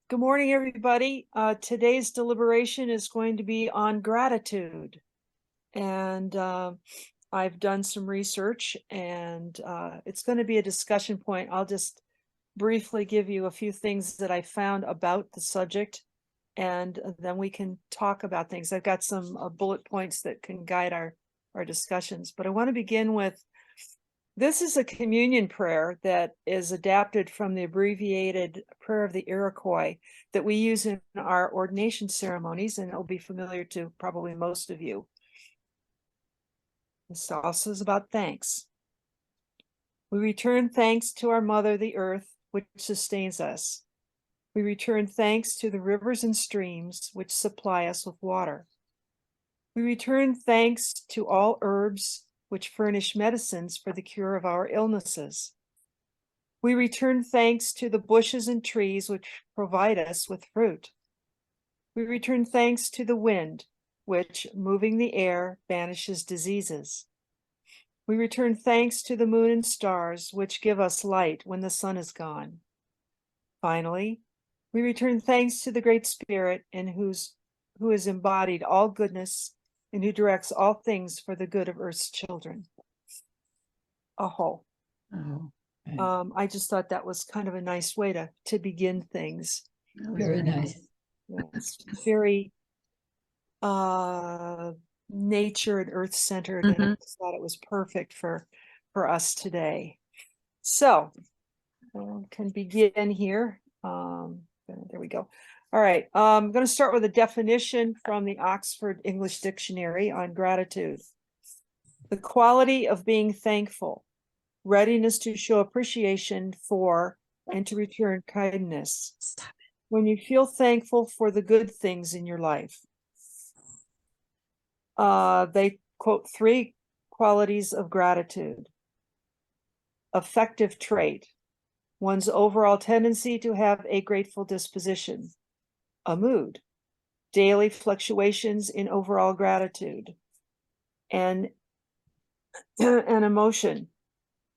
Good morning, everybody. Today's deliberation is going to be on gratitude. And I've done some research and it's going to be a discussion point. I'll just briefly give you a few things that I found about the subject, and then we can talk about things. I've got some bullet points that can guide our discussions, but I want to begin with, this is a communion prayer that is adapted from the abbreviated Prayer of the Iroquois that we use in our ordination ceremonies, and it'll be familiar to probably most of you. This also is about thanks. We return thanks to our mother, the earth, which sustains us. We return thanks to the rivers and streams, which supply us with water. We return thanks to all herbs, which furnish medicines for the cure of our illnesses. We return thanks to the bushes and trees which provide us with fruit. We return thanks to the wind, which, moving the air, banishes diseases. We return thanks to the moon and stars, which give us light when the sun is gone. Finally, we return thanks to the Great Spirit, who has embodied all goodness and who directs all things for the good of Earth's children. Aho. Oh, okay. I just thought that was kind of a nice way to begin things. Very nice. It's very nature and earth centered, and I just thought it was perfect for us today. So can begin here. There we go. All right, I'm going to start with a definition from the Oxford English Dictionary on gratitude. The quality of being thankful, readiness to show appreciation for and to return kindness. When you feel thankful for the good things in your life. They quote 3 qualities of gratitude. Affective trait, one's overall tendency to have a grateful disposition. A mood, daily fluctuations in overall gratitude. And an emotion,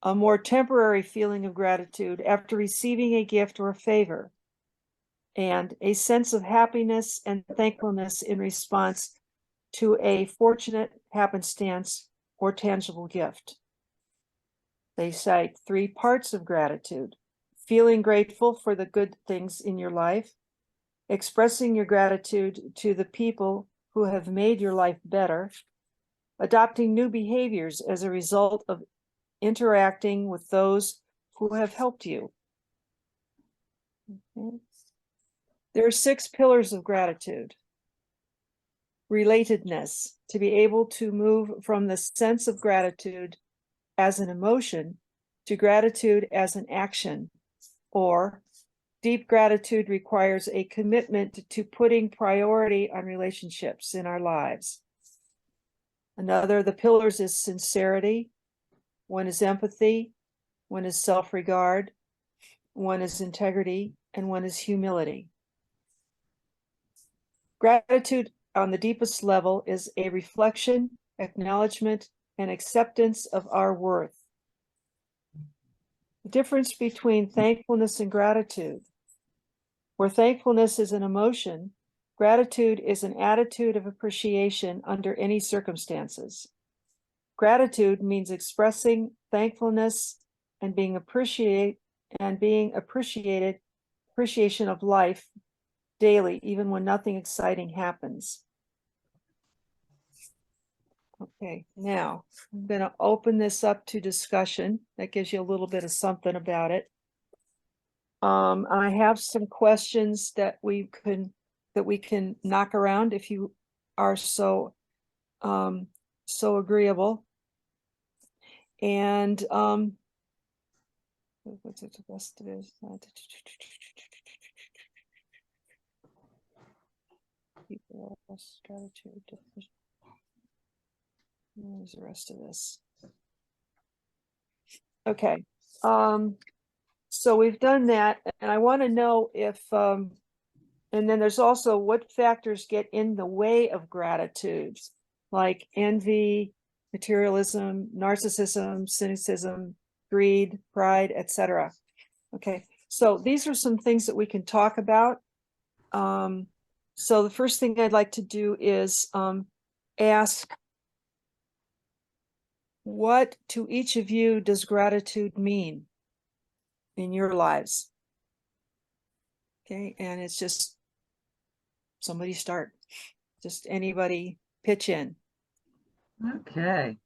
a more temporary feeling of gratitude after receiving a gift or a favor. And a sense of happiness and thankfulness in response to a fortunate happenstance or tangible gift. They cite 3 parts of gratitude: feeling grateful for the good things in your life, expressing your gratitude to the people who have made your life better, adopting new behaviors as a result of interacting with those who have helped you. Okay. There are 6 pillars of gratitude. Relatedness, to be able to move from the sense of gratitude as an emotion to gratitude as an action, or deep gratitude requires a commitment to putting priority on relationships in our lives. Another of the pillars is sincerity. One is empathy, one is self-regard, one is integrity, and one is humility. Gratitude on the deepest level is a reflection, acknowledgement, and acceptance of our worth. The difference between thankfulness and gratitude. Where thankfulness is an emotion, gratitude is an attitude of appreciation under any circumstances. Gratitude means expressing thankfulness and being appreciation of life daily, even when nothing exciting happens. Okay, now I'm going to open this up to discussion. That gives you a little bit of something about it. I have some questions that we can knock around if you are so agreeable. And what's the rest of it? Gratitude. Where's the rest of this? Okay. So we've done that, and I want to know if and then there's also what factors get in the way of gratitude, like envy, materialism, narcissism, cynicism, greed, pride, etc. Okay, so these are some things that we can talk about. So the first thing I'd like to do is ask, what to each of you does gratitude mean in your lives? Okay, and it's just somebody start. Just anybody pitch in. Okay.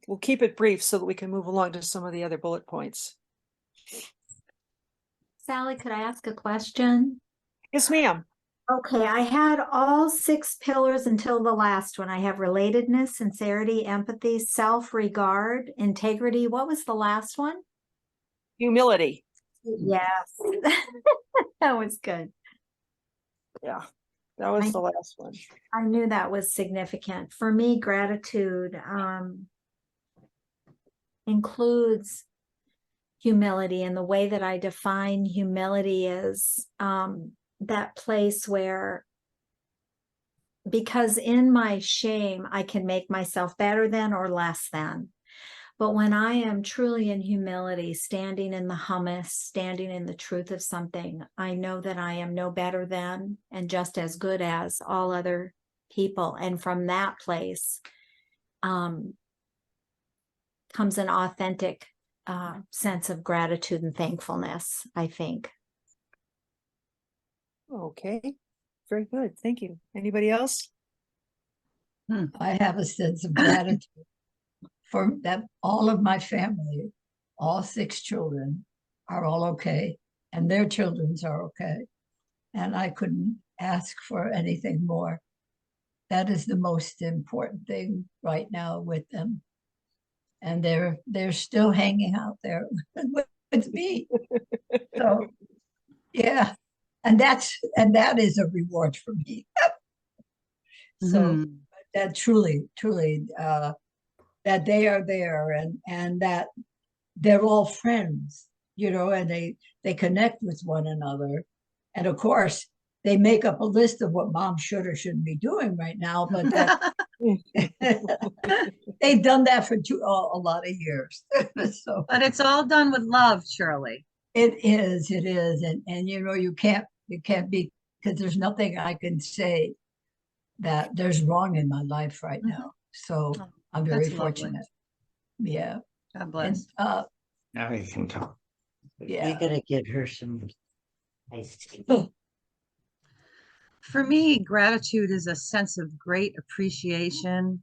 We'll keep it brief so that we can move along to some of the other bullet points. Sally, could I ask a question? Yes, ma'am. Okay, I had all 6 pillars until the last one. I have relatedness, sincerity, empathy, self-regard, integrity. What was the last one? Humility. Yes. That was good. Yeah, that was the last one. I knew that was significant. For me, gratitude includes humility, and the way that I define humility is that place where, because in my shame, I can make myself better than or less than. But when I am truly in humility, standing in the hummus, standing in the truth of something, I know that I am no better than and just as good as all other people. And from that place comes an authentic sense of gratitude and thankfulness, I think. Okay, very good. Thank you. Anybody else? I have a sense of gratitude for that all of my family, all 6 children are all okay, and their children's are okay. And I couldn't ask for anything more. That is the most important thing right now with them. And they're still hanging out there with me. So yeah. And that is a reward for me. So that truly, that they are there, and that they're all friends, and they connect with one another. And of course, they make up a list of what mom should or shouldn't be doing right now, but that they've done that for a lot of years. So, But it's all done with love, Shirley. it is, and you can't be, because there's nothing I can say that there's wrong in my life right now. So I'm very fortunate. Yeah. God bless. And Now you can talk. yeah. You gotta get her some ice tea. For me, gratitude is a sense of great appreciation,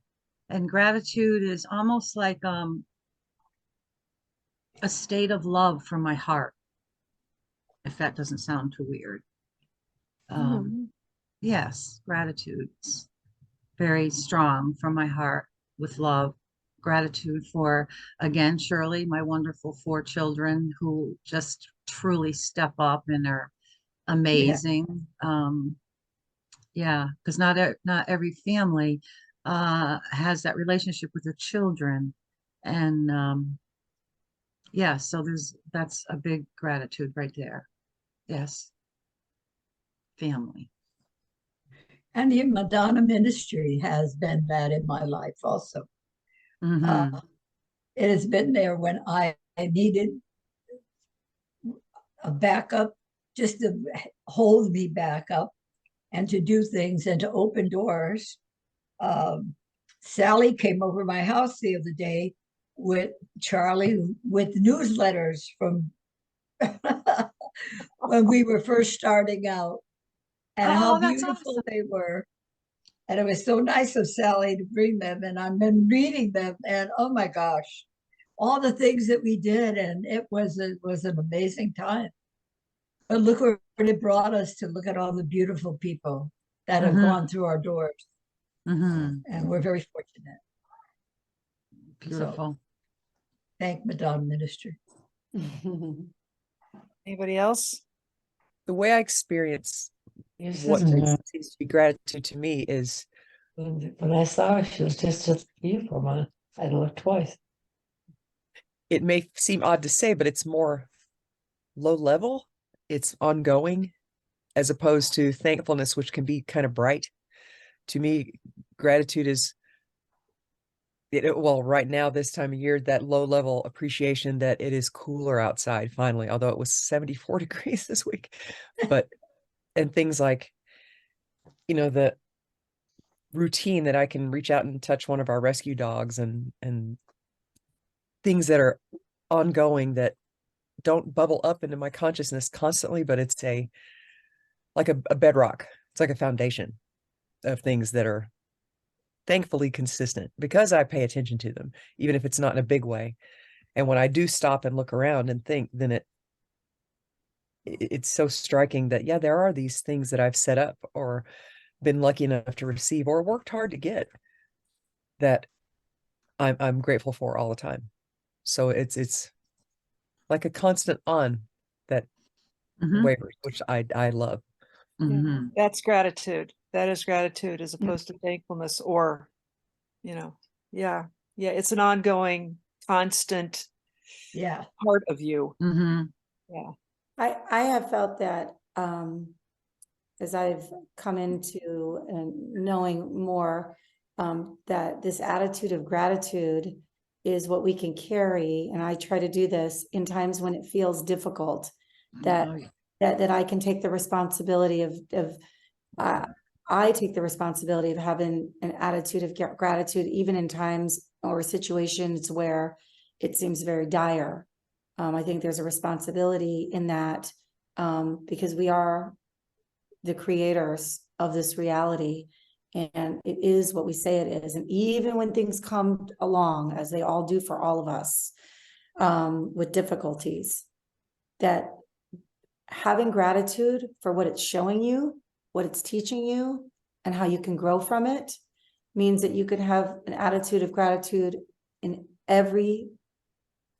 and gratitude is almost like a state of love from my heart, if that doesn't sound too weird. Yes, gratitude's very strong from my heart, with love. Gratitude for, again, Shirley, my wonderful 4 children who just truly step up and are amazing. Yeah, because not every family has that relationship with their children. And yeah, so that's a big gratitude right there. Yes. Family. And the Madonna ministry has been that in my life also. It has been there when I needed a backup, just to hold me back up and to do things and to open doors. Sally came over my house the other day with Charlie with newsletters from when we were first starting out, and how beautiful they were. And it was so nice of Sally to bring them, and I've been reading them, and oh my gosh, all the things that we did, and it was an amazing time. But look where it brought us to, look at all the beautiful people that have gone through our doors. And we're very fortunate. Beautiful. So, thank Madonna Ministry. Anybody else? The way I experience what seems to be gratitude to me is when I saw her, she was just as beautiful. I had to look twice. it may seem odd to say, but it's more low level. It's ongoing, as opposed to thankfulness, which can be kind of bright. To me, gratitude is well, right now, this time of year, that low level appreciation that it is cooler outside finally, although it was 74 degrees this week. But, and things like, the routine that I can reach out and touch one of our rescue dogs, and things that are ongoing that don't bubble up into my consciousness constantly, but it's like a bedrock. It's like a foundation of things that are thankfully consistent because I pay attention to them, even if it's not in a big way. And when I do stop and look around and think, then it's so striking that, yeah, there are these things that I've set up or been lucky enough to receive or worked hard to get that I'm grateful for all the time. So it's like a constant on that Mhm, wavers, which I love. mhm. That's gratitude. That is gratitude as opposed to thankfulness or, yeah. Yeah, it's an ongoing, constant Yeah. part of you. Mhm. Yeah. I have felt that as I've come into and knowing more, that this attitude of gratitude is what we can carry. And I try to do this in times when it feels difficult, that Oh, yeah. that I can take the responsibility of I take the responsibility of having an attitude of gratitude, even in times or situations where it seems very dire. I think there's a responsibility in that, because we are the creators of this reality, and it is what we say it is. And even when things come along, as they all do for all of us, with difficulties, that having gratitude for what it's showing you, what it's teaching you, and how you can grow from it means that you could have an attitude of gratitude in everything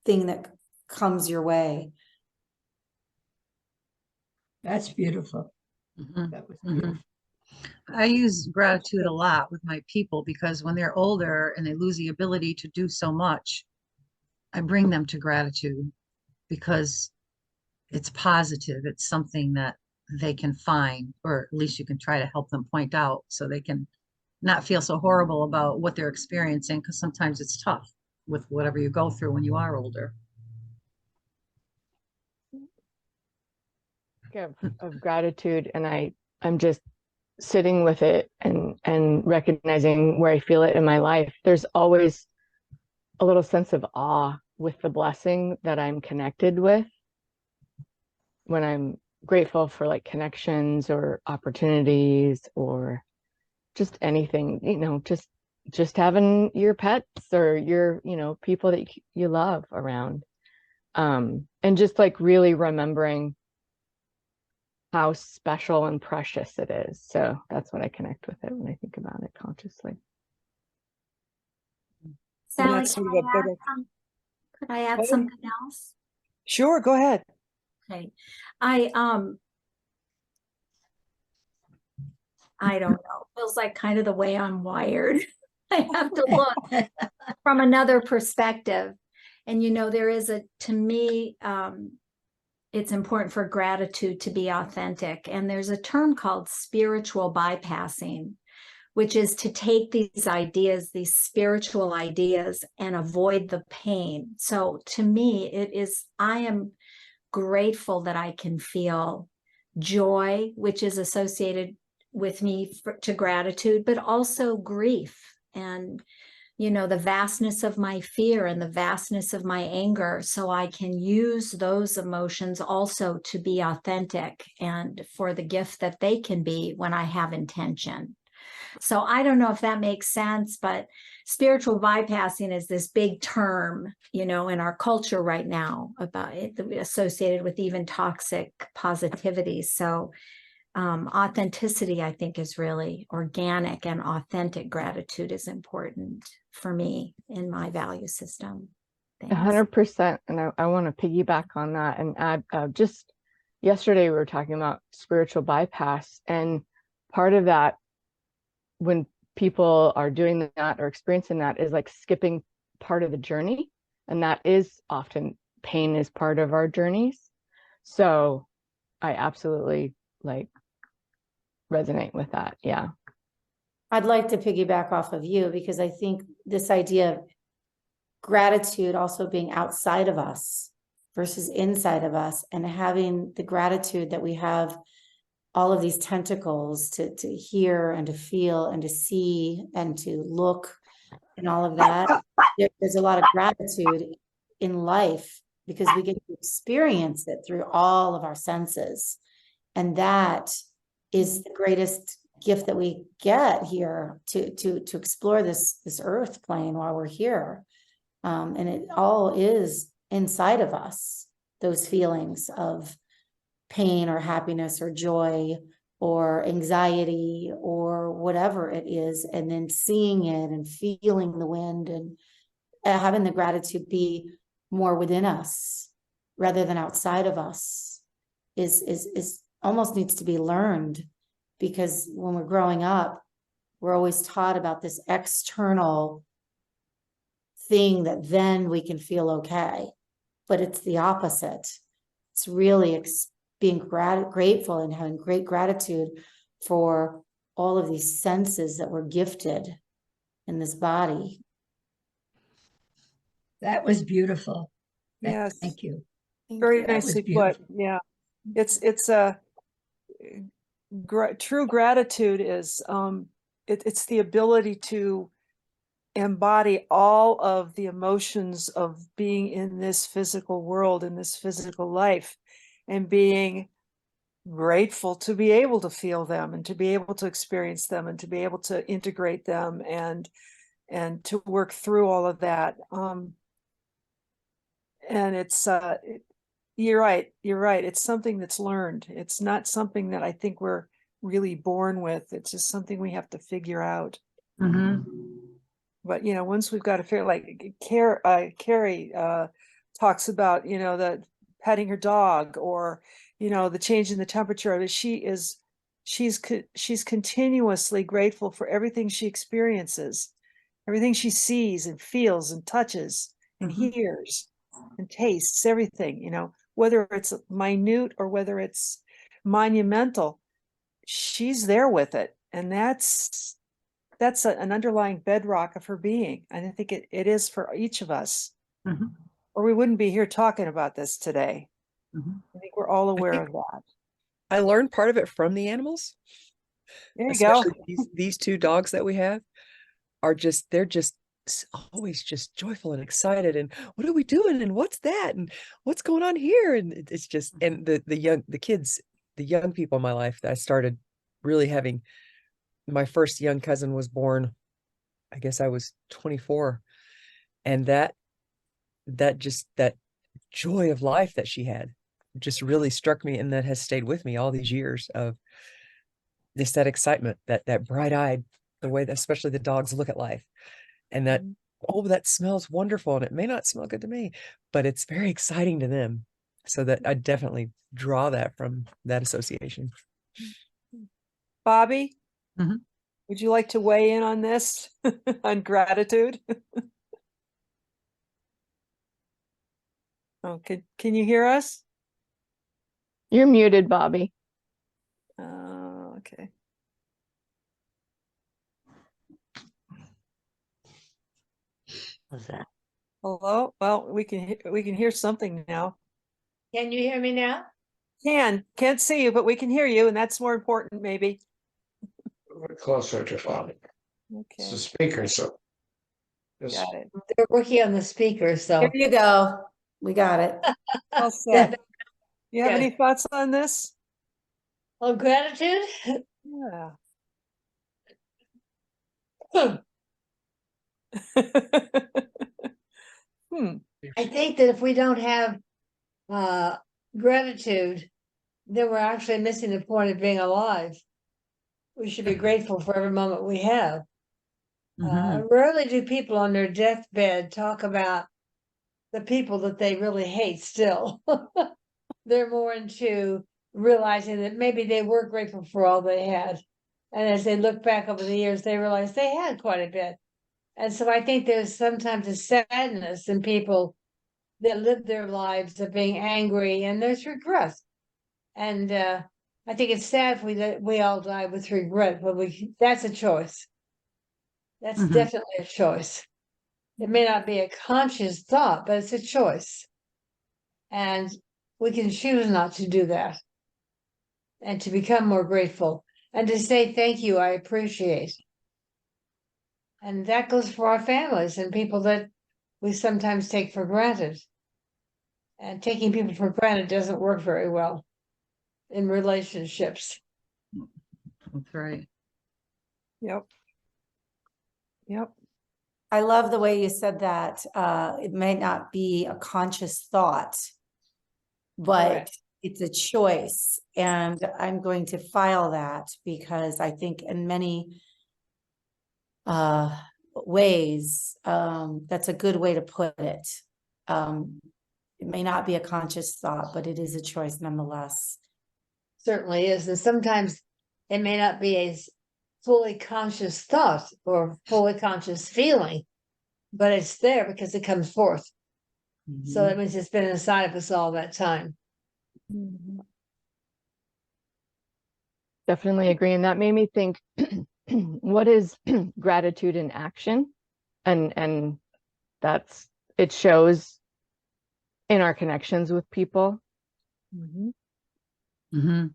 that comes your way. That's beautiful. Mhm, That was mhm. beautiful. I use gratitude a lot with my people because when they're older and they lose the ability to do so much, I bring them to gratitude because it's positive. It's something that they can find, or at least you can try to help them point out so they can not feel so horrible about what they're experiencing, because sometimes it's tough with whatever you go through when you are older. Of gratitude, and I'm just sitting with it and recognizing where I feel it in my life. There's always a little sense of awe with the blessing that I'm connected with when I'm grateful for like connections or opportunities or just anything, just having your pets or your, people that you love around. And just like really remembering how special and precious it is. So that's what I connect with it when I think about it consciously. Sally, that's sort of a better. could I add Oh. something else? Sure, go ahead. Okay. I don't know. Feels like kind of the way I'm wired. I have to look from another perspective. And there is to me, it's important for gratitude to be authentic. And there's a term called spiritual bypassing, which is to take these ideas, these spiritual ideas, and avoid the pain. So to me, I am grateful that I can feel joy, which is associated with me to gratitude, but also grief and the vastness of my fear and the vastness of my anger. So I can use those emotions also to be authentic and for the gift that they can be when I have intention. So I don't know if that makes sense, but spiritual bypassing is this big term, in our culture right now about it, associated with even toxic positivity. So authenticity, I think, is really organic, and authentic gratitude is important for me in my value system. Thanks. 100%. And I want to piggyback on that and add, just yesterday we were talking about spiritual bypass, and part of that, when people are doing that or experiencing that, is like skipping part of the journey. And that is often pain is part of our journeys. So I absolutely resonate with that. Yeah. I'd like to piggyback off of you because I think this idea of gratitude also being outside of us versus inside of us, and having the gratitude that we have all of these tentacles to hear and to feel and to see and to look and all of that. There's a lot of gratitude in life because we get to experience it through all of our senses. And that is the greatest gift that we get here to explore this earth plane while we're here. And it all is inside of us, those feelings of pain or happiness or joy or anxiety or whatever it is, and then seeing it and feeling the wind and having the gratitude be more within us rather than outside of us is almost needs to be learned, because when we're growing up, we're always taught about this external thing that then we can feel okay, but it's the opposite. It's really being grateful and having great gratitude for all of these senses that we're gifted in this body. That was beautiful. Yes. Thank you. Very That was nicely put. beautiful. Yeah. It's a true gratitude is it's the ability to embody all of the emotions of being in this physical world, in this physical life, and being grateful to be able to feel them and to be able to experience them and to be able to integrate them and to work through all of that. And it's you're right. It's something that's learned. It's not something that I think we're really born with. It's just something we have to figure out. Mhm. But once we've got to figure, like Carrie talks about, the petting her dog, or the change in the temperature of it. She's continuously grateful for everything she experiences, everything she sees and feels and touches and Mhm. hears and tastes, everything, whether it's minute or whether it's monumental, she's there with it. And that's an underlying bedrock of her being. And I think it is for each of us, Mhm. or we wouldn't be here talking about this today. Mhm. I think we're all aware think- of that. I learned part of it from the animals, There you go. especially these two dogs that we have they're just always just joyful and excited, and what are we doing, and what's that, and what's going on here, and it's just, and the kids, the young people in my life that I started really having. My first young cousin was born, I guess I was 24, and that joy of life that she had just really struck me, and that has stayed with me all these years of just that excitement, that bright-eyed, the way that especially the dogs look at life, and that, oh, that smells wonderful, and it may not smell good to me, but it's very exciting to them. So that I definitely draw that from that association. Bobby, Mhm. would you like to weigh in on this, on gratitude? Oh, can you hear us? You're muted, Bobby. Okay. What's that? Hello? Well, we can hear something now. Can you hear me now? Can't see you, but we can hear you, and that's more important, maybe. We're closer to phone. It's Okay, the speaker, so. This- got it. They're working on the speaker, so. Here you go. We got it. All set. You have Good. any thoughts on this? Well, gratitude. Yeah. I think that if we don't have gratitude, then we're actually missing the point of being alive. We should be grateful for every moment we have. Mhm. Rarely do people on their deathbed talk about the people that they really hate still. They're more into realizing that maybe they were grateful for all they had. And as they look back over the years, they realize they had quite a bit. And so I think there's sometimes a sadness in people that live their lives of being angry, and there's regret. And I think it's sad if we all die with regret, but that's a choice. That's Mhm. definitely a choice. It may not be a conscious thought, but it's a choice. And we can choose not to do that. And to become more grateful and to say thank you, I appreciate. And that goes for our families and people that we sometimes take for granted. And taking people for granted doesn't work very well in relationships. That's right. Yep. Yep. I love the way you said that. It may not be a conscious thought, but Correct. it's a choice. And I'm going to file that because I think in many ways, that's a good way to put it. It may not be a conscious thought, but it is a choice nonetheless. Certainly is. And sometimes it may not be a fully conscious thought or fully conscious feeling, but it's there because it comes forth. So that means it's been inside of us all that time. Mhm. Definitely agree. And that made me think, what is gratitude in action? And that's, it shows in our connections with people. Mhm. Hmm.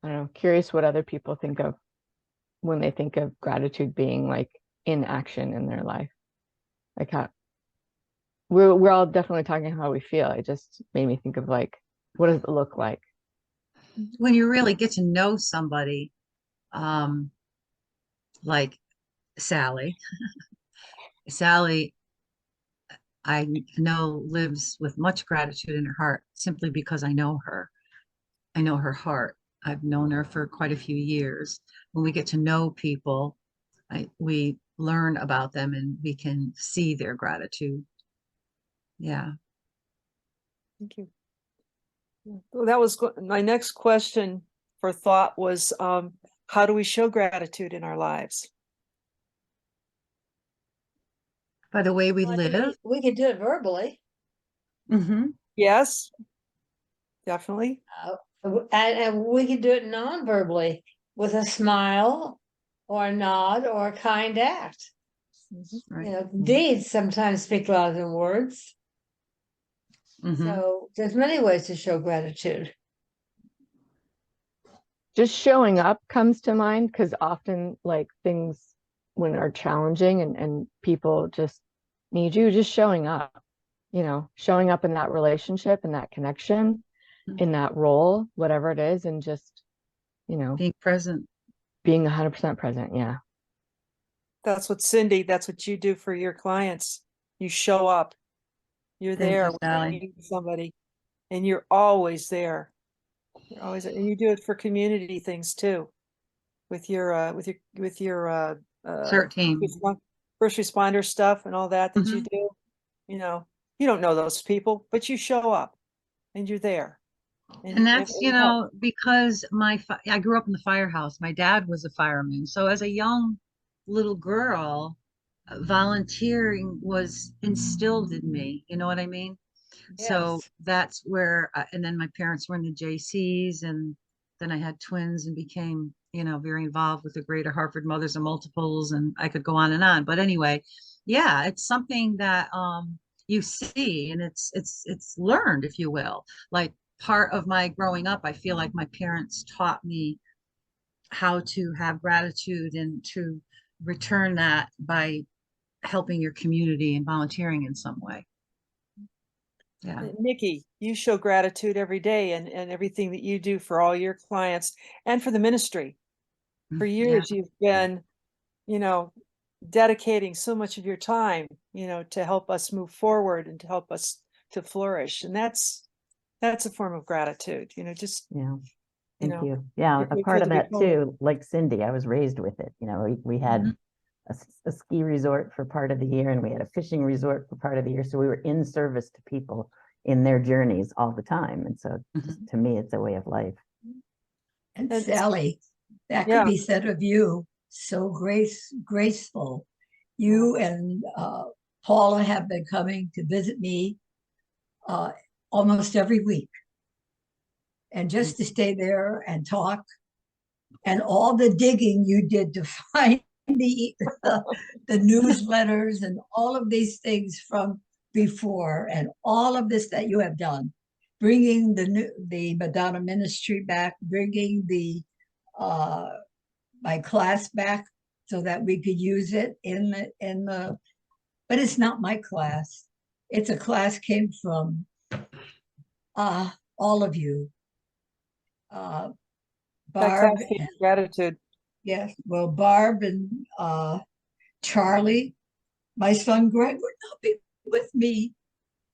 I don't know, curious what other people think of when they think of gratitude being like in action in their life. Like how we're all definitely talking how we feel. It just made me think of like, what does it look like? When you really get to know somebody, like Sally, Sally, I know lives with much gratitude in her heart simply because I know her. I know her heart. I've known her for quite a few years. When we get to know people, we learn about them and we can see their gratitude. Yeah. Thank you. Well, that was my next question for thought was, how do we show gratitude in our lives? By the way we Well, live. we could do it verbally. Hmm. Yes, definitely. And we can do it non-verbally with a smile or a nod or a kind act. Mhm. Right. You know, deeds sometimes speak louder than words. Hmm. So there's many ways to show gratitude. Just showing up comes to mind because often like things when are challenging and people just need you, just showing up, showing up in that relationship, in that connection, in that role, whatever it is, and just, Being present. being 100% present. Yeah. That's what you do for your clients. You show up. You're Thank there you, when Sally. you need somebody, and you're always there. You're always, and you do it for community things too, with your CERT team. first responder stuff and all that you Mhm. do. You don't know those people, but you show up and you're there. And that's, it helps. because I grew up in the firehouse. My dad was a fireman. So as a young little girl, volunteering was instilled in me. You know what I mean? So Yes. that's where, and then my parents were in the JCs, and then I had twins and became, very involved with the Greater Hartford Mothers of Multiples, and I could go on and on. But anyway, yeah, it's something that you see, and it's learned, if you will. Like part of my growing up, I feel like my parents taught me how to have gratitude and to return that by helping your community and volunteering in some way. Yeah. Nikki, you show gratitude every day and everything that you do for all your clients and for the ministry. For Yeah. years, you've been, dedicating so much of your time, to help us move forward and to help us to flourish. And that's a form of gratitude, just, Yeah. you Thank know, you. Yeah, you're a grateful part of to be that home. too, like Cindy, I was raised with it. We had Mhm. a ski resort for part of the year and we had a fishing resort for part of the year. So we were in service to people in their journeys all the time. And so just, to me, it's a way of life. And And- Sally, that Yeah. could be said of you, so graceful. You and Paula have been coming to visit me almost every week. And just to stay there and talk, and all the digging you did to find the, the newsletters and all of these things from before, and all of this that you have done, bringing the Madonna Ministry back, bringing the my class back so that we could use it in the, but it's not my class. It's a class came from all of you. That Barb, class teaches gratitude. yes, well, Barb and Charlie, my son Greg would not be with me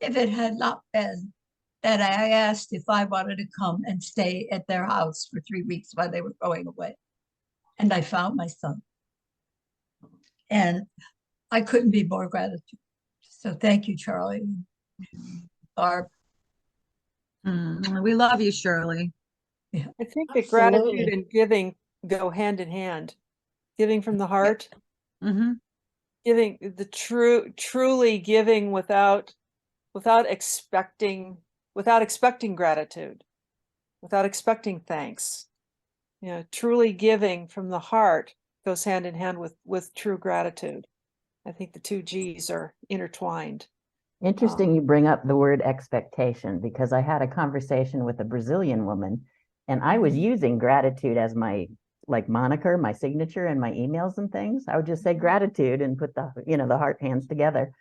if it had not been that I asked if I wanted to come and stay at their house for 3 weeks while they were going away. And I found my son. And I couldn't be more gratitude. So thank you, Charlie. Barb. We love you, Shirley. I think that gratitude Absolutely. and giving go hand in hand. Giving from the heart, Mhm. giving the truly giving without expecting gratitude, without expecting thanks. You know, truly giving from the heart goes hand in hand with true gratitude. I think the two G's are intertwined. Interesting you bring up the word expectation, because I had a conversation with a Brazilian woman and I was using gratitude as my like moniker, my signature in my emails and things. I would just say gratitude and put the, the heart hands together.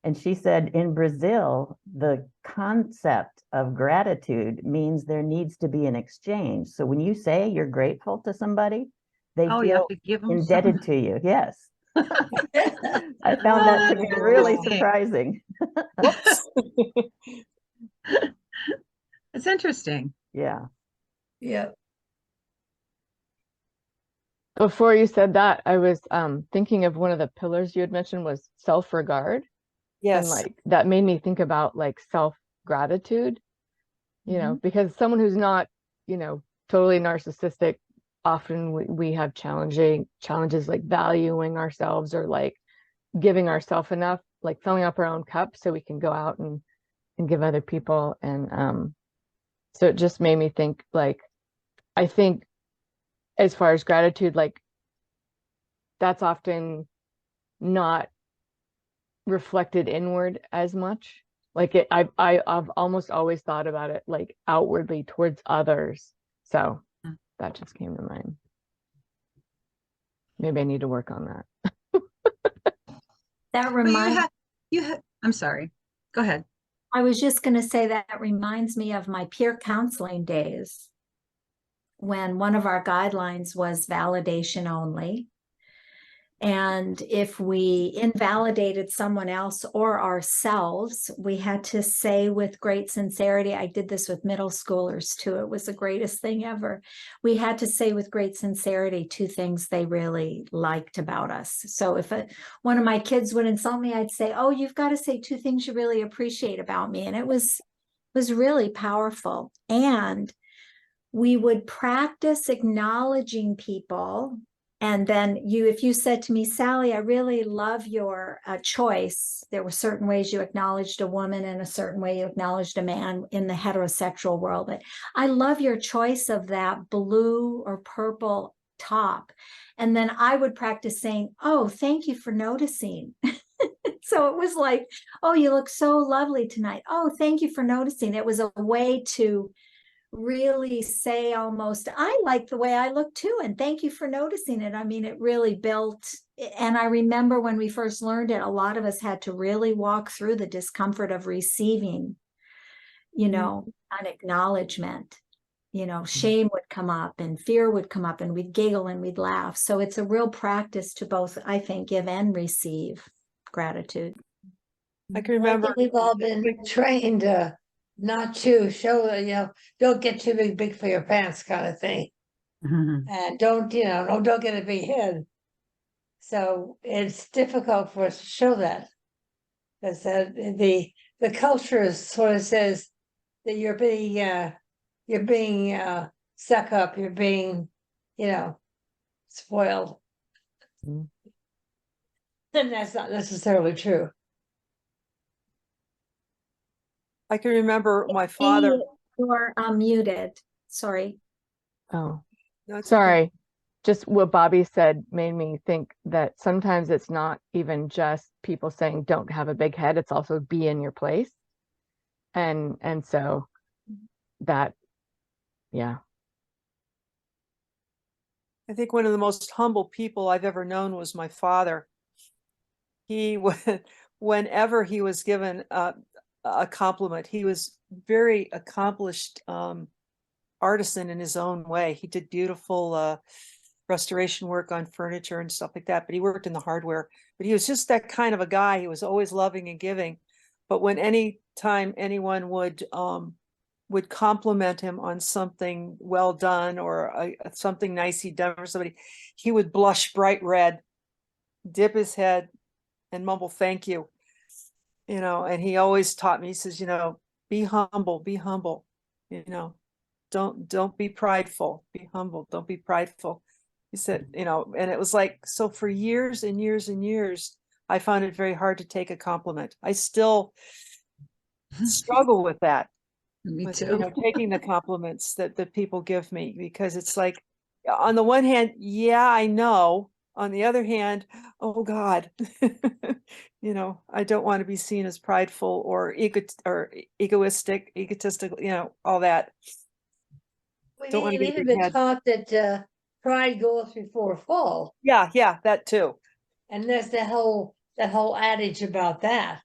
And she said in Brazil, the concept of gratitude means there needs to be an exchange. So when you say you're grateful to somebody, they Oh, you have feel to give them indebted to you. Yes. I found that to be Oh, really interesting. surprising. Whoops. It's interesting. Yeah. Yeah. Before you said that, I was thinking of one of the pillars you had mentioned was self-regard. And Yes. like that made me think about like self-gratitude, because someone who's not, totally narcissistic, often we have challenges like valuing ourselves or like giving ourselves enough, like filling up our own cup so we can go out and give other people. And so it just made me think, like, I think as far as gratitude, like that's often not reflected inward as much. Like I've almost always thought about it like outwardly towards others. So that just came to mind. Maybe I need to work on that. That But reminds I'm sorry. Go ahead. I was just going to say that reminds me of my peer counseling days when one of our guidelines was validation only. And if we invalidated someone else or ourselves, we had to say with great sincerity, I did this with middle schoolers too. It was the greatest thing ever. We had to say with great sincerity 2 things they really liked about us. So if one of my kids would insult me, I'd say, oh, you've got to say 2 things you really appreciate about me. And it was really powerful. And we would practice acknowledging people. And then if you said to me, Sally, I really love your choice. There were certain ways you acknowledged a woman and a certain way you acknowledged a man in the heterosexual world. But I love your choice of that blue or purple top. And then I would practice saying, oh, thank you for noticing. So it was like, oh, you look so lovely tonight. Oh, thank you for noticing. It was a way to really say almost, I like the way I look too, and thank you for noticing it. I mean, it really built, and I remember when we first learned it, a lot of us had to really walk through the discomfort of receiving, an acknowledgement. Shame would come up and fear would come up and we'd giggle and we'd laugh. So it's a real practice to both, I think, give and receive gratitude. I can I remember. think we've all been trained not to show that, don't get too big for your pants kind of thing. And don't get a big head. So it's difficult for us to show that. Because the culture sort of says that you're being stuck up, you're being, spoiled. Mhm. And that's not necessarily true. I can remember my father. You're muted. Sorry. Oh, No, it's okay. sorry. just what Bobby said made me think that sometimes it's not even just people saying don't have a big head, it's also be in your place. And so that, yeah. I think one of the most humble people I've ever known was my father. He would, whenever he was given a compliment, he was very accomplished artisan in his own way. He did beautiful restoration work on furniture and stuff like that, but he worked in the hardware. But he was just that kind of a guy. He was always loving and giving. But when any time anyone would compliment him on something well done or something nice he'd done for somebody, he would blush bright red, dip his head, and mumble thank you. And he always taught me, he says, be humble, don't be prideful, be humble, don't be prideful. He said, and it was like, so for years and years and years, I found it very hard to take a compliment. I still struggle with that. Me With, too. taking the compliments that people give me, because it's like, on the one hand, yeah, I know. On the other hand, oh God, I don't want to be seen as prideful or egoistic, egotistical, all that. Don't want to We've get a even big been head. taught that pride goes before a fall. Yeah, that too. And that's that whole adage about that.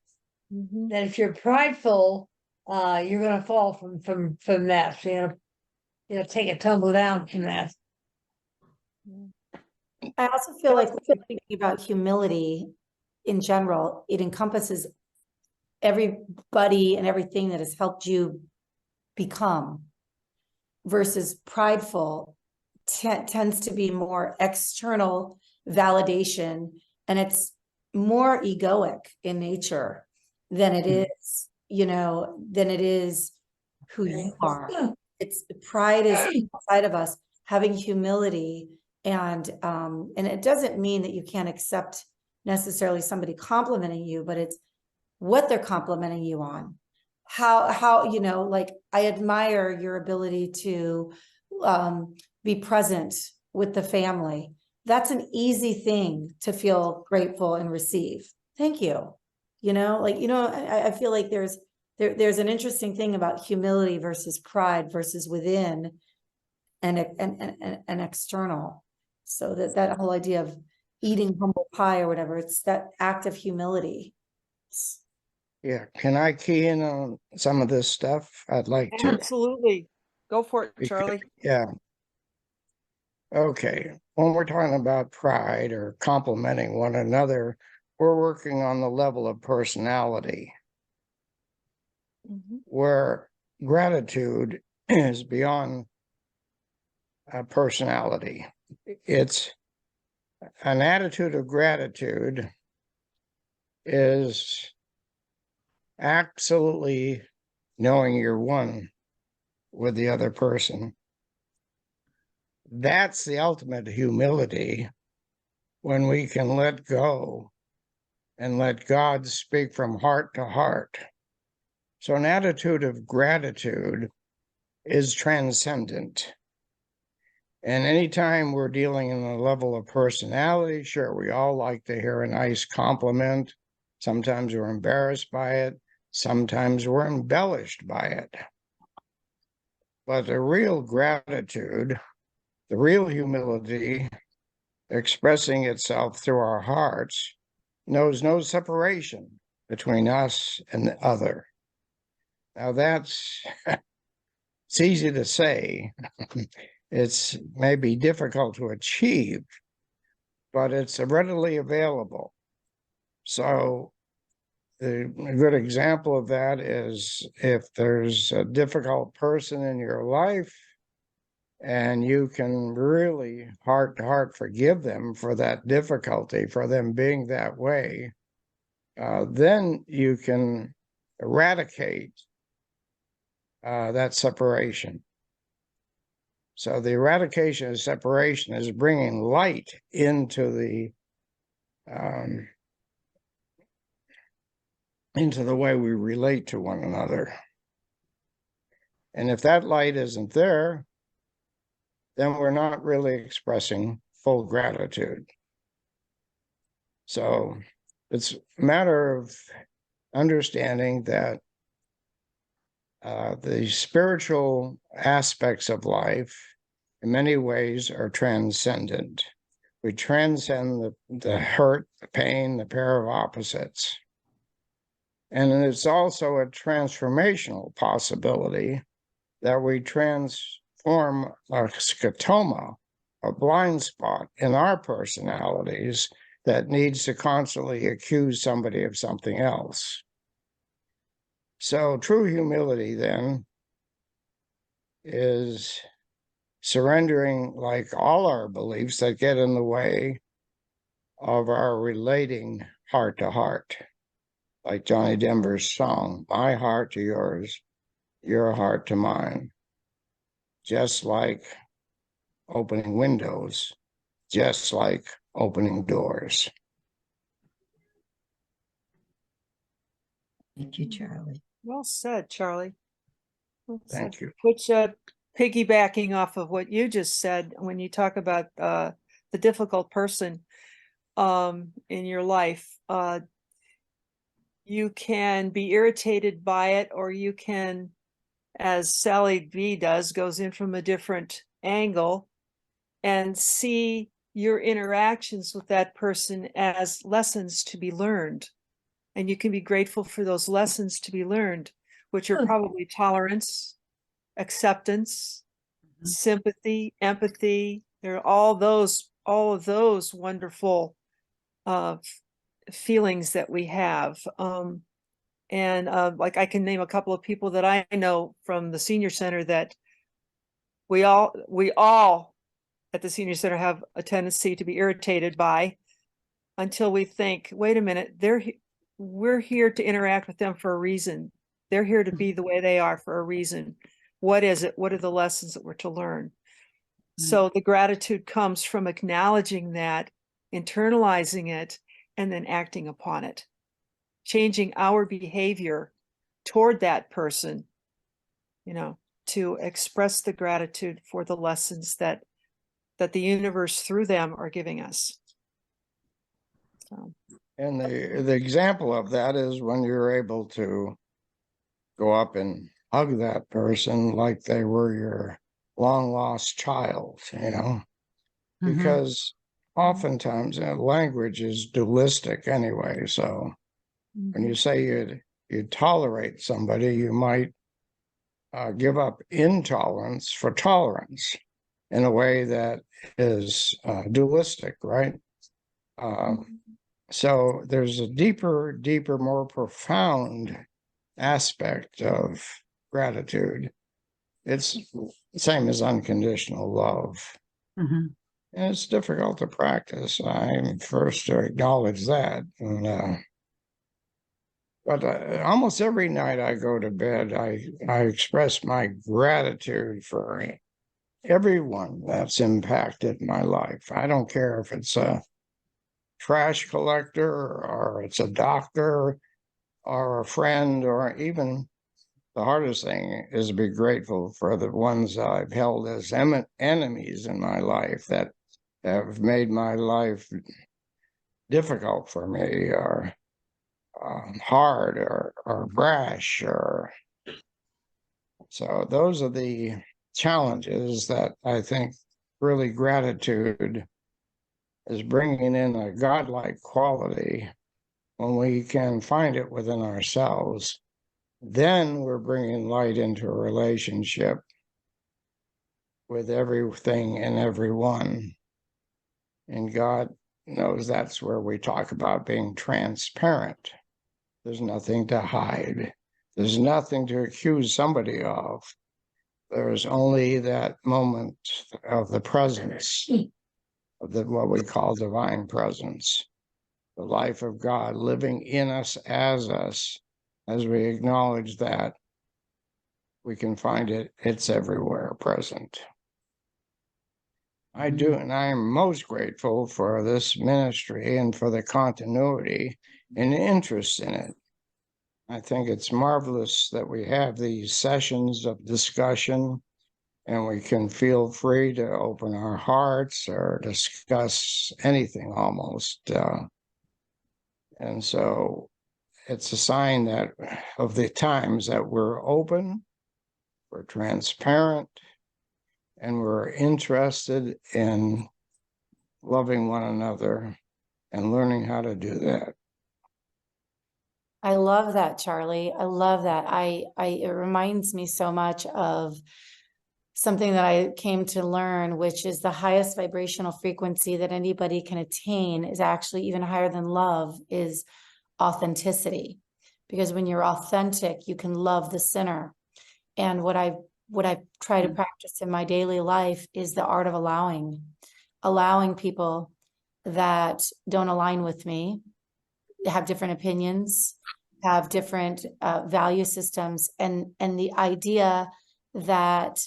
Mhm. That if you're prideful, you're gonna fall from that. So, take a tumble down from that. I also feel like when you're thinking about humility in general, it encompasses everybody and everything that has helped you become, versus prideful tends to be more external validation, and it's more egoic in nature than it is, than it is who you are. It's pride is inside of us. Having humility, and it doesn't mean that you can't accept necessarily somebody complimenting you, but it's what they're complimenting you on. How like, I admire your ability to be present with the family. That's an easy thing to feel grateful and receive. Thank you. I feel like there's an interesting thing about humility versus pride versus within and external. So that whole idea of eating humble pie or whatever, it's that act of humility. Yeah, can I key in on some of this stuff? I'd like to. Absolutely. Go for it, Because- Charlie. Yeah. Okay, when we're talking about pride or complimenting one another, we're working on the level of personality, Mhm. where gratitude is beyond personality. It's an attitude of gratitude is absolutely knowing you're one with the other person. That's the ultimate humility, when we can let go and let God speak from heart to heart. So an attitude of gratitude is transcendent. And anytime we're dealing in a level of personality, sure, we all like to hear a nice compliment. Sometimes we're embarrassed by it. Sometimes we're embellished by it. But the real gratitude, the real humility expressing itself through our hearts, knows no separation between us and the other. Now that's, it's easy to say. It's maybe difficult to achieve, but it's readily available. So a good example of that is if there's a difficult person in your life and you can really heart to heart forgive them for that difficulty, for them being that way, then you can eradicate that separation. So the eradication of separation is bringing light into the way we relate to one another. And if that light isn't there, then we're not really expressing full gratitude. So it's a matter of understanding that the spiritual aspects of life in many ways are transcendent. We transcend the hurt, the pain, the pair of opposites. And it's also a transformational possibility that we transform a scotoma, a blind spot in our personalities that needs to constantly accuse somebody of something else. So true humility then is surrendering, like all our beliefs that get in the way of our relating heart to heart. Like Johnny Denver's song, my heart to yours, your heart to mine. Just like opening windows, just like opening doors. Thank you, Charlie. Well said, Charlie. Well said. Thank you. Which, piggybacking off of what you just said, when you talk about the difficult person in your life, you can be irritated by it, or you can, as Sally B does, goes in from a different angle and see your interactions with that person as lessons to be learned. And you can be grateful for those lessons to be learned, which are probably tolerance, acceptance, sympathy, empathy. There are all of those wonderful feelings that we have. Like I can name a couple of people that I know from the senior center that we all at the senior center have a tendency to be irritated by, until we think, wait a minute, we're here to interact with them for a reason. They're here to be the way they are for a reason. What is it? What are the lessons that we're to learn? So the gratitude comes from acknowledging that, internalizing it, and then acting upon it, changing our behavior toward that person, to express the gratitude for the lessons that the universe through them are giving us. So. And the example of that is when you're able to go up and hug that person like they were your long lost child, because oftentimes language is dualistic anyway. So when you say you tolerate somebody, you might give up intolerance for tolerance in a way that is dualistic, right? So there's a deeper, more profound aspect of gratitude. It's the same as unconditional love. And it's difficult to practice. I'm first to acknowledge that. But almost every night I go to bed, I express my gratitude for everyone that's impacted my life. I don't care if it's a trash collector or it's a doctor or a friend, or even the hardest thing is to be grateful for the ones I've held as enemies in my life that have made my life difficult for me, or hard, or brash, or so those are the challenges that I think really gratitude is bringing in a godlike quality. When we can find it within ourselves, then we're bringing light into a relationship with everything and everyone. And God knows that's where we talk about being transparent. There's nothing to hide. There's nothing to accuse somebody of. There's only that moment of the presence, of what we call divine presence, the life of God living in us. As we acknowledge that, we can find it's everywhere present. I do, and I am most grateful for this ministry and for the continuity and interest in it. I think it's marvelous that we have these sessions of discussion and we can feel free to open our hearts or discuss anything almost. And so it's a sign that of the times that we're open, we're transparent, and we're interested in loving one another and learning how to do that. I love that, Charlie. I love that. It reminds me so much of something that I came to learn, which is the highest vibrational frequency that anybody can attain is actually even higher than love, is authenticity. Because when you're authentic, you can love the sinner. And what I try to practice in my daily life is the art of allowing people that don't align with me, have different opinions, have different value systems, and the idea that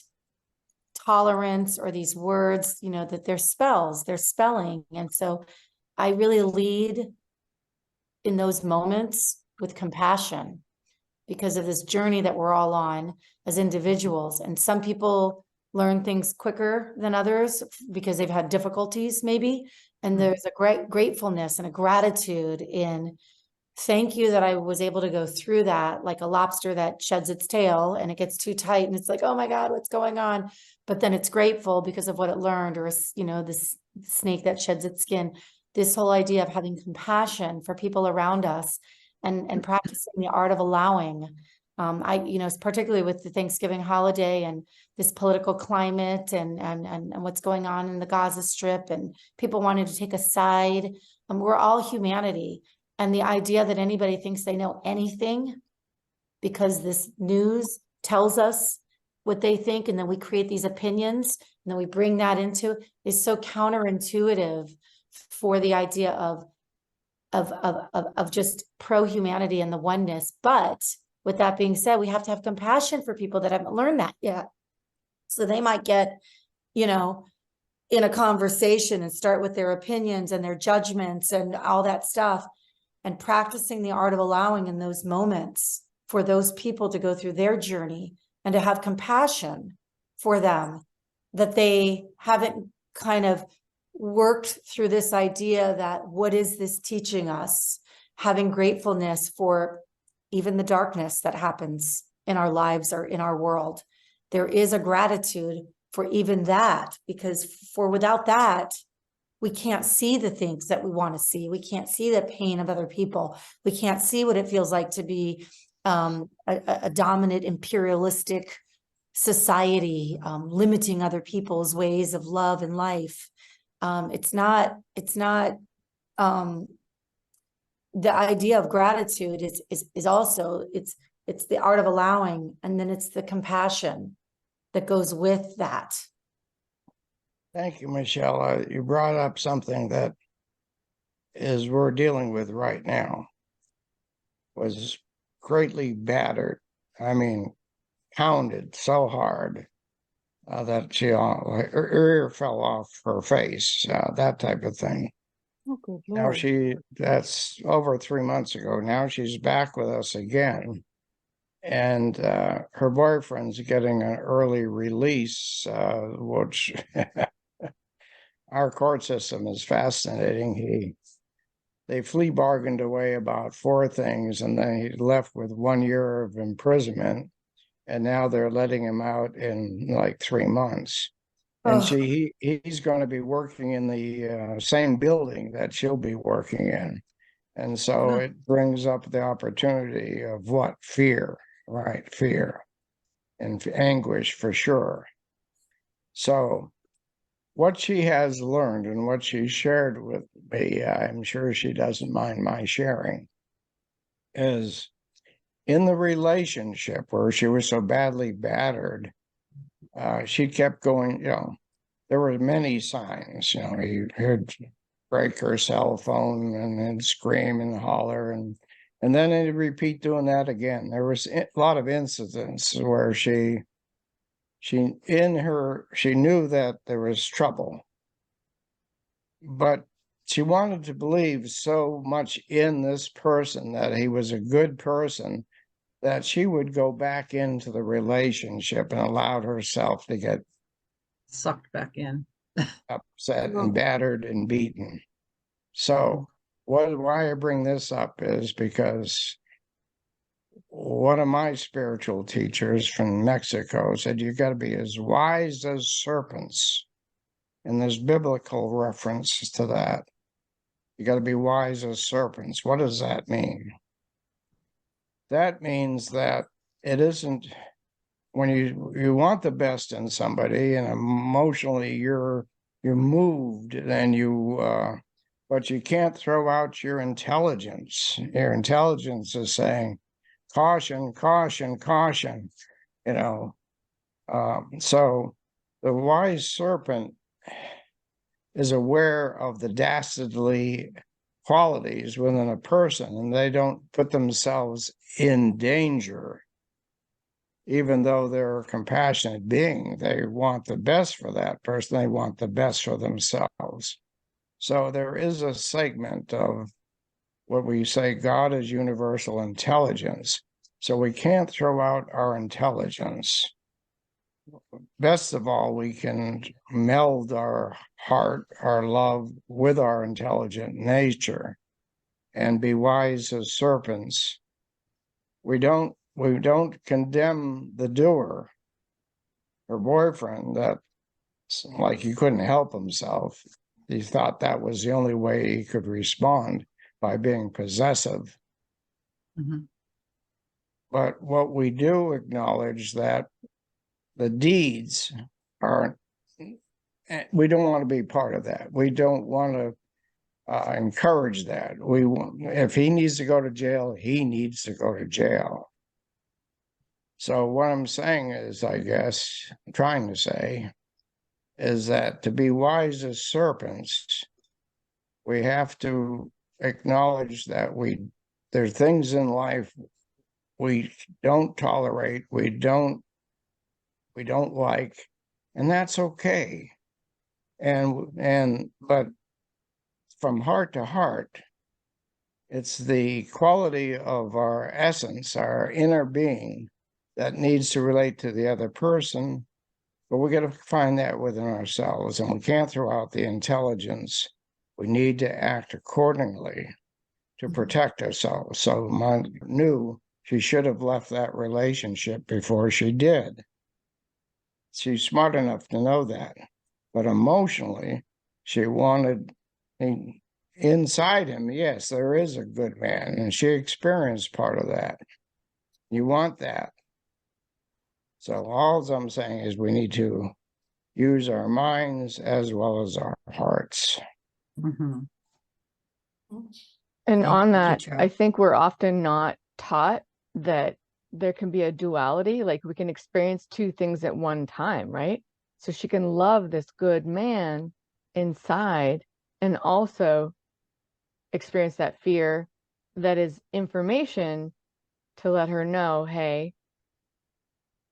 tolerance or these words, you know, that they're spells, they're spelling. And so I really lead in those moments with compassion because of this journey that we're all on as individuals. And some people learn things quicker than others because they've had difficulties maybe. And there's a great gratefulness and a gratitude in thank you that I was able to go through that, like a lobster that sheds its tail and it gets too tight and it's like, oh my God, what's going on? But then it's grateful because of what it learned, or, you know, this snake that sheds its skin. This whole idea of having compassion for people around us and practicing the art of allowing. You know, particularly with the Thanksgiving holiday and this political climate and what's going on in the Gaza Strip and people wanting to take a side. We're all humanity. And the idea that anybody thinks they know anything because this news tells us what they think, and then we create these opinions, and then we bring that into, is so counterintuitive for the idea of just pro-humanity and the oneness. But with that being said, we have to have compassion for people that haven't learned that yet. So they might get, you know, in a conversation and start with their opinions and their judgments and all that stuff. And practicing the art of allowing in those moments for those people to go through their journey and to have compassion for them, that they haven't kind of worked through this idea that what is this teaching us? Having gratefulness for even the darkness that happens in our lives or in our world. There is a gratitude for even that, because without that, we can't see the things that we want to see. We can't see the pain of other people. We can't see what it feels like to be a dominant imperialistic society, limiting other people's ways of love and life. It's not the idea of gratitude is also, it's the art of allowing, and then it's the compassion that goes with that. Thank you, Michelle. You brought up something that we're dealing with right now. Was greatly battered. I mean, pounded so hard that her ear fell off her face, that type of thing. Oh, good Now Lord. that's over 3 months ago. Now she's back with us again. And her boyfriend's getting an early release, which our court system is fascinating. They flea bargained away about 4 things, and then he left with 1 year of imprisonment. And now they're letting him out in like 3 months. And he's going to be working in the same building that she'll be working in. And so it brings up the opportunity of what? Fear, right? Fear and anguish for sure. So what she has learned and what she shared with me, I'm sure she doesn't mind my sharing, is in the relationship where she was so badly battered, she kept going, there were many signs, you heard break her cell phone and then scream and holler, and then they'd repeat doing that again. There was a lot of incidents where she knew that there was trouble, but she wanted to believe so much in this person that he was a good person that she would go back into the relationship and allowed herself to get Sucked back in. upset and battered and beaten. So why I bring this up is because one of my spiritual teachers from Mexico said, you got to be as wise as serpents. And there's biblical reference to that. You got to be wise as serpents. What does that mean? That means that it isn't when you want the best in somebody and emotionally you're moved, then but you can't throw out your intelligence. Your intelligence is saying, caution, caution, caution, you know. So the wise serpent is aware of the dastardly qualities within a person, and they don't put themselves in danger. Even though they're a compassionate being, they want the best for that person. They want the best for themselves. So there is a segment of what we say God is universal intelligence. So we can't throw out our intelligence. Best of all, we can meld our heart, our love with our intelligent nature and be wise as serpents. We don't condemn the doer, her boyfriend, that like he couldn't help himself. He thought that was the only way he could respond, by being possessive. Mm-hmm. But what we do acknowledge that the deeds are, we don't want to be part of that. We don't want to encourage that. If he needs to go to jail, he needs to go to jail. So what I'm saying is, I guess, I'm trying to say, is that to be wise as serpents, we have to acknowledge that there are things in life we don't tolerate, we don't like, and that's okay. But from heart to heart, it's the quality of our essence, our inner being, that needs to relate to the other person, but we got to find that within ourselves, and we can't throw out the intelligence. We need to act accordingly to protect ourselves. So Mom knew she should have left that relationship before she did. She's smart enough to know that, but emotionally, she wanted, inside him, yes, there is a good man, and she experienced part of that. You want that. So all I'm saying is we need to use our minds as well as our hearts. Mm-hmm. And on you, that, Charles. I think we're often not taught that there can be a duality, like we can experience two things at one time, right? So she can love this good man inside and also experience that fear that is information to let her know, hey,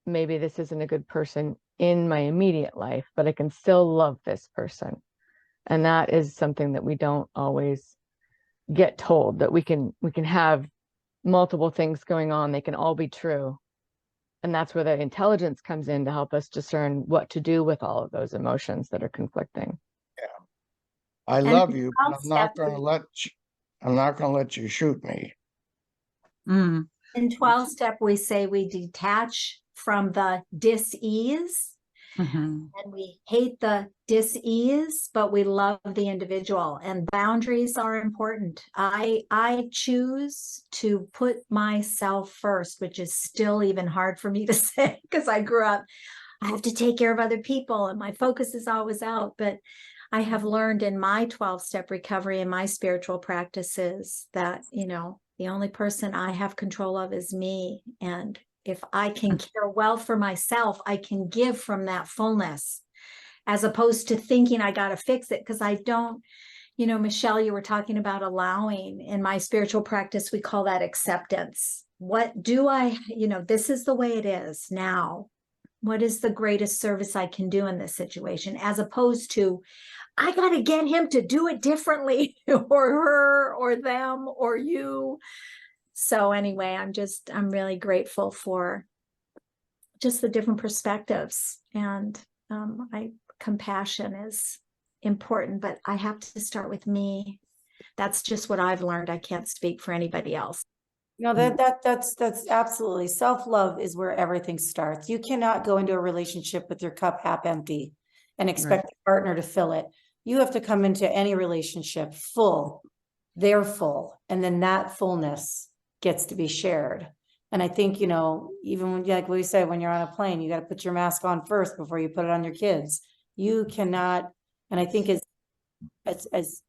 maybe this isn't a good person in my immediate life, but I can still love this person. And that is something that we don't always get told, that we can have multiple things going on. They can all be true. And that's where the intelligence comes in to help us discern what to do with all of those emotions that are conflicting. I And love you, but I'm not 12-step going to let you shoot me. Mm. In 12-step, we say we detach from the dis-ease, Mm-hmm. and we hate the dis-ease, but we love the individual, and boundaries are important. I choose to put myself first, which is still even hard for me to say because I grew up, I have to take care of other people and my focus is always out. But I have learned in my 12-step recovery and my spiritual practices that, the only person I have control of is me. And if I can care well for myself, I can give from that fullness, as opposed to thinking I got to fix it, because I don't, Michelle, you were talking about allowing. In my spiritual practice, we call that acceptance. What do I, this is the way it is now. What is the greatest service I can do in this situation? As opposed to, I got to get him to do it differently, or her, or them, or you. So anyway, I'm really grateful for just the different perspectives, and compassion is important, but I have to start with me. That's just what I've learned. I can't speak for anybody else. No, that's absolutely, self-love is where everything starts. You cannot go into a relationship with your cup half empty and expect the partner to fill it. You have to come into any relationship full, they're full, and then that fullness gets to be shared. And I think, even when, like we said, when you're on a plane, you got to put your mask on first before you put it on your kids. You cannot, and I think as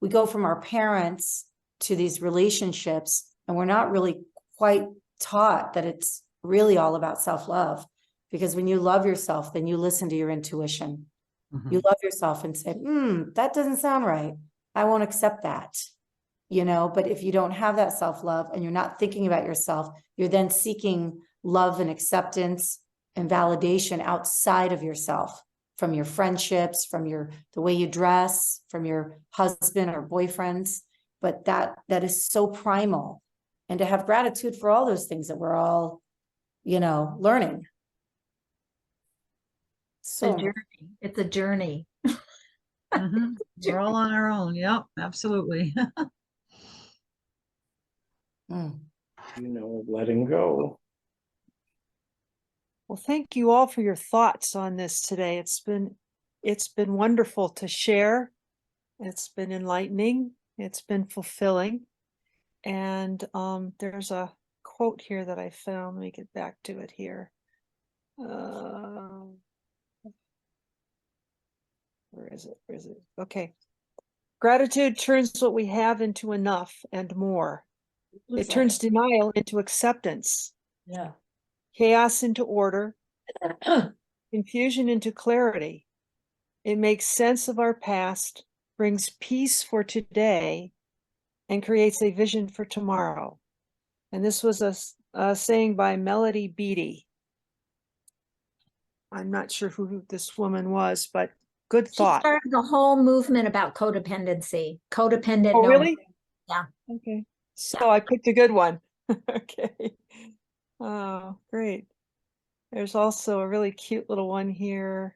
we go from our parents to these relationships, and we're not really quite taught that it's really all about self-love, because when you love yourself, then you listen to your intuition. You love yourself and say, that doesn't sound right. I won't accept that. But if you don't have that self-love and you're not thinking about yourself, you're then seeking love and acceptance and validation outside of yourself, from your friendships, from the way you dress, from your husband or boyfriends. But that is so primal. And to have gratitude for all those things that we're all, learning. So It's a journey. We're all on our own. Yep, absolutely. Letting go. Well, thank you all for your thoughts on this today. It's been wonderful to share. It's been enlightening. It's been fulfilling. And there's a quote here that I found. Let me get back to it here. Where is it? Where is it? Okay. Gratitude turns what we have into enough and more. It turns denial into acceptance. Yeah. Chaos into order. Confusion into clarity. It makes sense of our past, brings peace for today, and creates a vision for tomorrow. And this was a saying by Melody Beattie. I'm not sure who this woman was, but good She thought. started a whole movement about codependency. Codependent. Oh, no- really? Yeah. Okay. So I picked a good one. Okay. Oh, great. There's also a really cute little one here.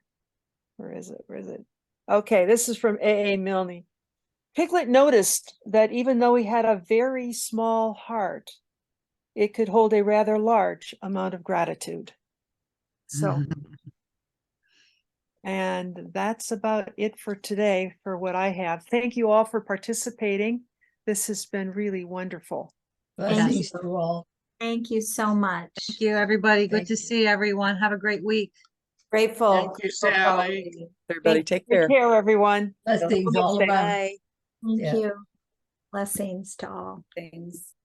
Where is it? Where is it? Okay, this is from A.A. Milne. Piglet noticed that even though he had a very small heart, it could hold a rather large amount of gratitude. So, and that's about it for today for what I have. Thank you all for participating. This has been really wonderful. Blessings to all. Thank you so much. Thank you, everybody. Good Thank to see everyone. Have a great week. Grateful. Thank you, Sally. Everybody take Take care. care, everyone. Blessings all around. Thank Yeah. you. Blessings to all. Things.